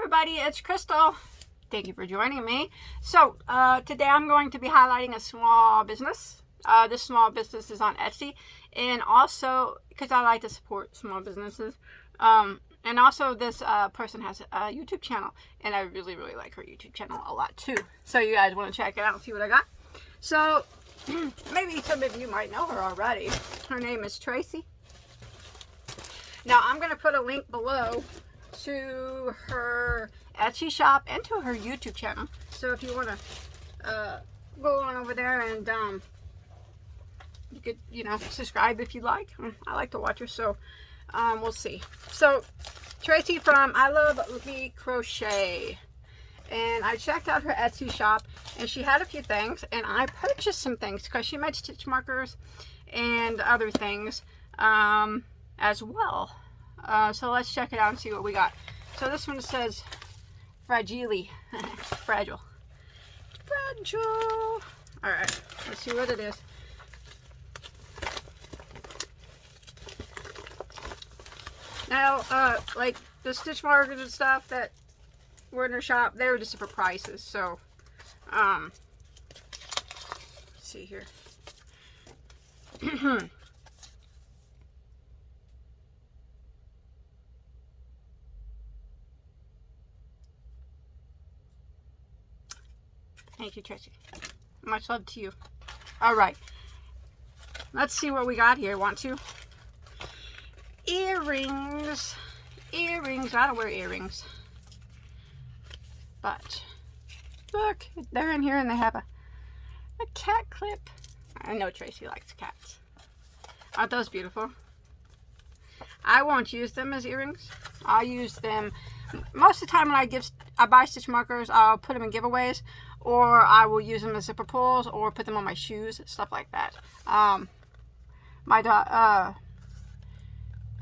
everybody, it's Crystal. Thank you for joining me. So today I'm going to be highlighting a small business. This small business is on Etsy, and also because I like to support small businesses, and also this person has a YouTube channel, and I really like her YouTube channel a lot too. So you guys want to check it out and see what I got. So maybe some of you might know her already. Her name is Tracy. Now I'm going to put a link below to her Etsy shop and to her YouTube channel. So if you want to go on over there and you could, subscribe if you like. I like to watch her, so we'll see. So Tracy from I Love Loopy Crochet, and I checked out her Etsy shop, and she had a few things, and I purchased some things because she made stitch markers and other things as well. So let's check it out and see what we got. So this one says fragile. Fragile. Alright, let's see what it is. Now, like the stitch markers and stuff that were in her shop, they were just for prices. So, let's see here. Thank you, Tracy. Much love to you. All right. Let's see what we got here. Want to? Earrings. Earrings. I don't wear earrings. But, look. They're in here and they have a cat clip. I know Tracy likes cats. Aren't those beautiful? I won't use them as earrings. I'll use them most of the time when I buy stitch markers. I'll put them in giveaways, or I will use them as zipper pulls, or put them on my shoes, stuff like that.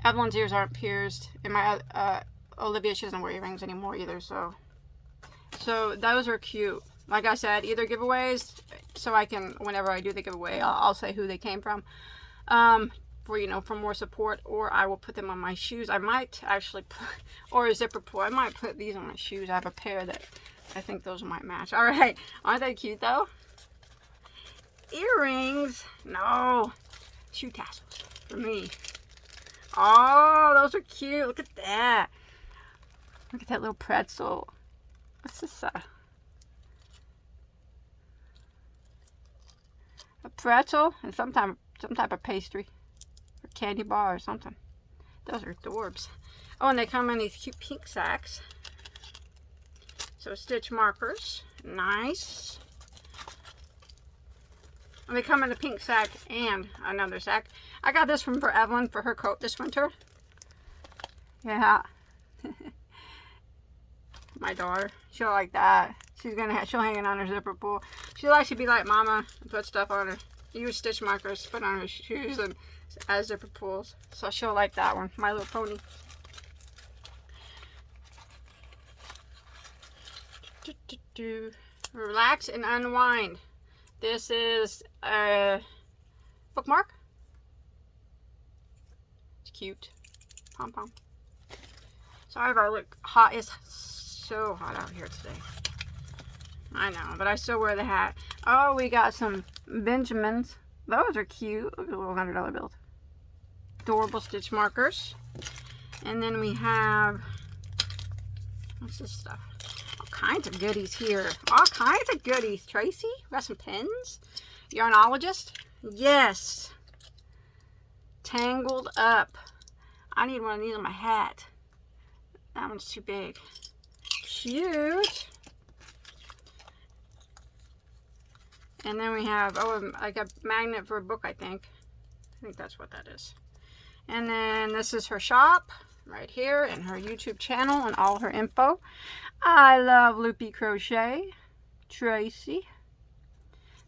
Evelyn's ears aren't pierced, and my Olivia, she doesn't wear earrings anymore either. So those are cute. Like I said, either giveaways, so I can, whenever I do the giveaway, I'll say who they came from. For more support, or I will put them on my shoes. I might actually put, or a zipper pull. I might put these on my shoes. I have a pair that I think those might match. All right, aren't they cute though? Earrings? No, shoe tassels for me. Oh, those are cute. Look at that. Look at that little pretzel. What's this? A pretzel and some type of pastry. Or candy bar or something. Those are adorbs. Oh, and they come in these cute pink sacks. So stitch markers. Nice. And they come in a pink sack and another sack. I got this one for Evelyn for her coat this winter. Yeah. My daughter. She'll like that. She'll hang it on her zipper pull. She likes to be like Mama and put stuff on her. Use stitch markers, put on her shoes and as zipper pulls. So she'll like that one. My Little Pony. Relax and unwind. This is a bookmark. It's cute. Pom pom. Sorry if I look hot. It's so hot out here today. I know, but I still wear the hat. Oh, we got some Benjamins. Those are cute. Look at the little $100 bill. Adorable stitch markers. And then we have, what's this stuff? All kinds of goodies here. All kinds of goodies. Tracy, we got some pens. Yarnologist. Yes. Tangled Up. I need one of these on my hat. That one's too big. Cute. And then we have, like a magnet for a book, I think. I think that's what that is. And then this is her shop right here, and her YouTube channel and all her info. I Love Loopy Crochet. Tracy.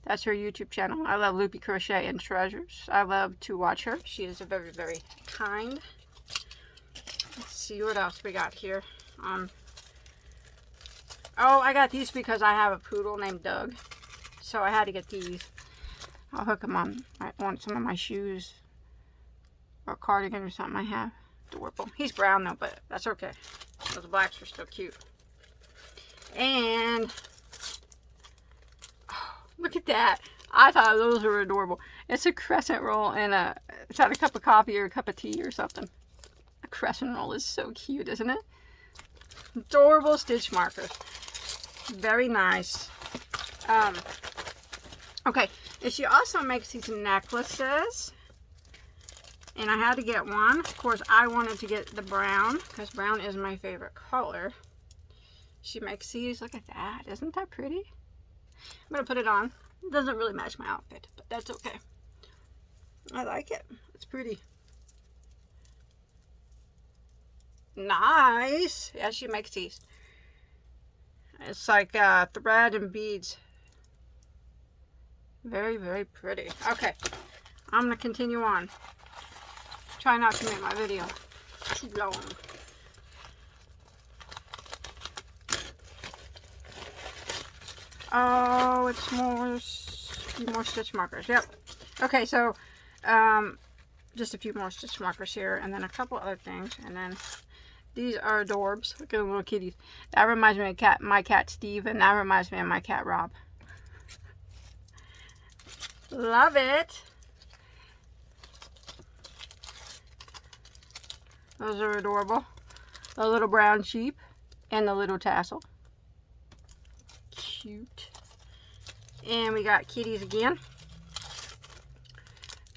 That's her YouTube channel. I Love Loopy Crochet and Treasures. I love to watch her. She is very kind. Let's see what else we got here. Oh, I got these because I have a poodle named Doug. So I had to get these. I'll hook them on. I want some of my shoes or cardigan or something I have. Adorable. He's brown though, but that's okay. Those blacks are still cute. And oh, look at that. I thought those were adorable. It's a crescent roll and it's had a cup of coffee or a cup of tea or something. A crescent roll is so cute, isn't it? Adorable stitch markers. Very nice. Okay, and she also makes these necklaces. And I had to get one. Of course, I wanted to get the brown because brown is my favorite color. She makes these. Look at that. Isn't that pretty? I'm going to put it on. It doesn't really match my outfit, but that's okay. I like it. It's pretty. Nice. Yeah, she makes these. It's like thread and beads. Very, very pretty. Okay. I'm going to continue on. Try not to make my video too long. Oh, it's more stitch markers. Yep. Okay, so just a few more stitch markers here, and then a couple other things, and then these are adorbs. Look at the little kitties. That reminds me of my cat Steve, and that reminds me of my cat Rob. Love it. Those are adorable. The little brown sheep and the little tassel. Cute. And we got kitties again.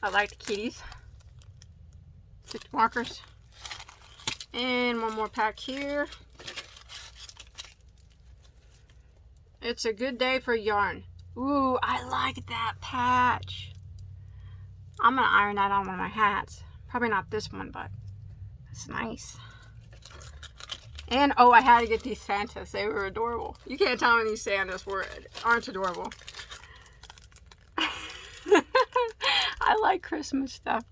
I like the kitties. Stitch markers. And one more pack here. It's a good day for yarn. Ooh, I like that patch. I'm going to iron that on one of my hats. Probably not this one, but it's nice. And, oh, I had to get these Santas. They were adorable. You can't tell me these Santas aren't adorable. I like Christmas stuff.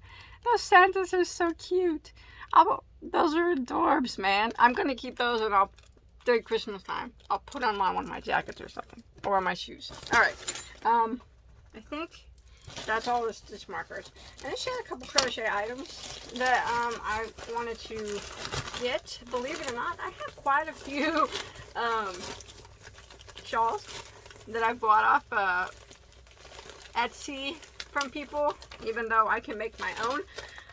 Those Santas are so cute. Those are adorbs, man. I'm going to keep those and during Christmas time, I'll put on one of my jackets or something. Or on my shoes. Alright. I think that's all the stitch markers. And I shared a couple crochet items that I wanted to get. Believe it or not, I have quite a few shawls that I bought off Etsy from people. Even though I can make my own,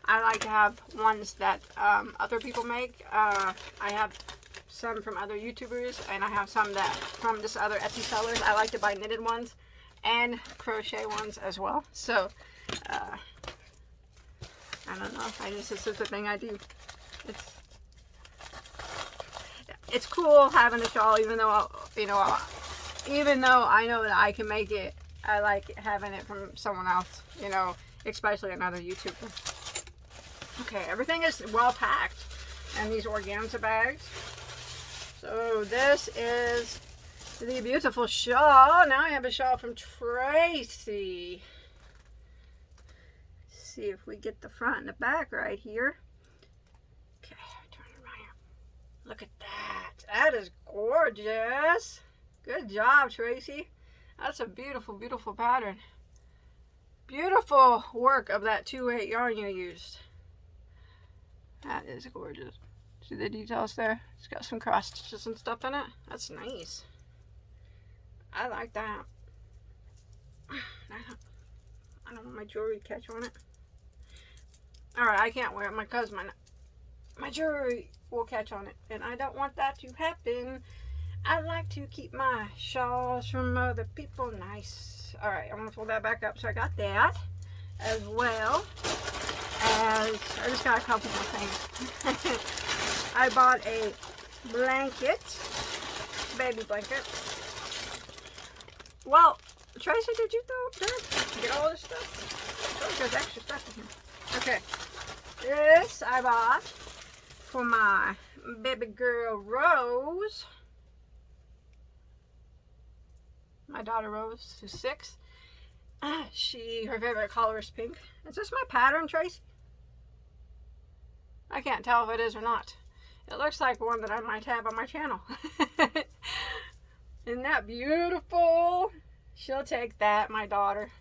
I like to have ones that other people make. I have some from other YouTubers, and I have some that from this other Etsy sellers. I like to buy knitted ones and crochet ones as well. So I don't know. It's just a thing I do. It's cool having a shawl, even though even though I know that I can make it. I like having it from someone else, especially another YouTuber. Okay, everything is well packed in these organza bags. So this is the beautiful shawl. Now I have a shawl from Tracy. Let's see if we get the front and the back right here. Okay, turn it around here. Look at that. That is gorgeous. Good job, Tracy. That's a beautiful, beautiful pattern. Beautiful work of that 2/8 yarn you used. That is gorgeous. See the details there? It's got some cross stitches and stuff in it. That's nice. I like that. I don't want my jewelry to catch on it. Alright, I can't wear it because my jewelry will catch on it. And I don't want that to happen. I like to keep my shawls from other people nice. Alright, I'm going to fold that back up. So I got that as well as I just got a couple more things. I bought a blanket, baby blanket. Well, Tracy, did you get all this stuff? Oh, there's extra stuff in here. Okay, this I bought for my baby girl Rose. My daughter Rose, who's 6. Her favorite color is pink. Is this my pattern, Tracy? I can't tell if it is or not. It looks like one that I might have on my channel. Isn't that beautiful? She'll take that, my daughter.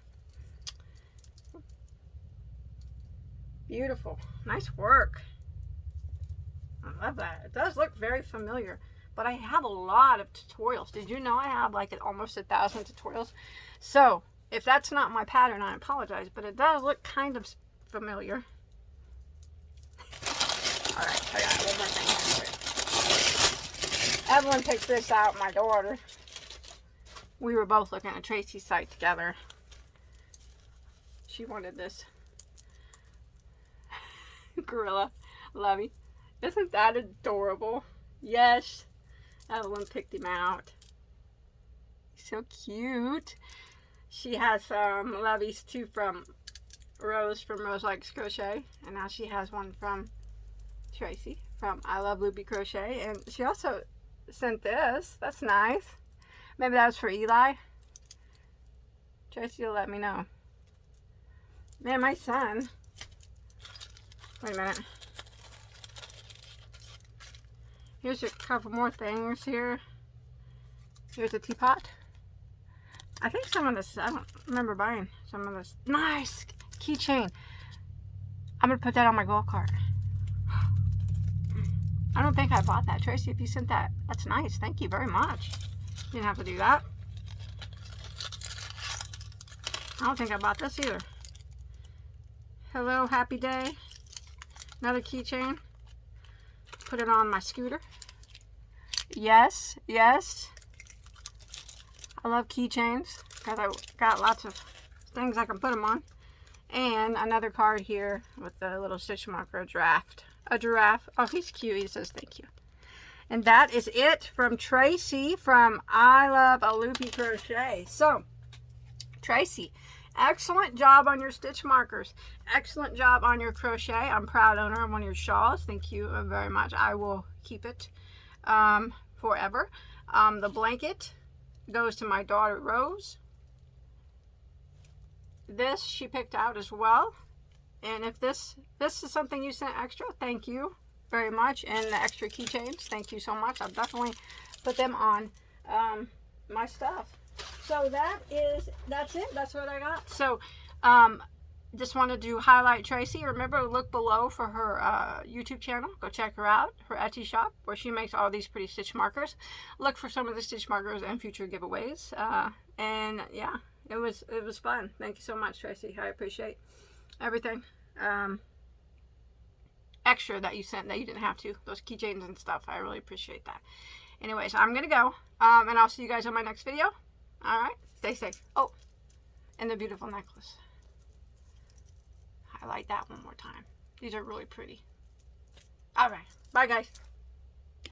Beautiful. Nice work. I love that. It does look very familiar. but I have a lot of tutorials. Did you know I have like almost 1,000 tutorials? So if that's not my pattern, I apologize, but it does look kind of familiar. All right, I got one more thing here. Evelyn picked this out, my daughter. We were both looking at Tracy's site together. She wanted this gorilla lovey. Isn't that adorable? Yes, Evelyn picked him out. He's so cute. She has some loveys too from Rose Likes Crochet, and now she has one from Tracy from I Love Luby Crochet, and she also sent this. That's nice. Maybe that was for Eli. Tracy will let me know. Man, my son. Wait a minute. Here's a couple more things here. Here's a teapot. I think some of this, I don't remember buying some of this. Nice keychain. I'm going to put that on my golf cart. I don't think I bought that. Tracy, if you sent that, that's nice. Thank you very much. You didn't have to do that. I don't think I bought this either. Hello, happy day. Another keychain. Put it on my scooter. Yes, yes. I love keychains because I got lots of things I can put them on. And another card here with the little stitch marker, a giraffe. Oh, he's cute. He says thank you. And that is it from Tracy from I Love a Loopy Crochet. So, Tracy, excellent job on your stitch markers. Excellent job on your crochet. I'm proud owner of one of your shawls. Thank you very much. I will keep it forever. The blanket goes to my daughter Rose. This she picked out as well. And if this is something you sent extra, thank you very much. And the extra keychains, thank you so much. I'll definitely put them on my stuff. So that's it. That's what I got. So just wanted to highlight Tracy. Remember, look below for her YouTube channel. Go check her out, her Etsy shop, where she makes all these pretty stitch markers. Look for some of the stitch markers and future giveaways. And yeah, it was fun. Thank you so much, Tracy. I appreciate everything extra that you sent that you didn't have to. Those keychains and stuff. I really appreciate that. Anyways, I'm gonna go, and I'll see you guys on my next video. All right, stay safe. Oh, and the beautiful necklace. Highlight that one more time. These are really pretty. All right, bye guys.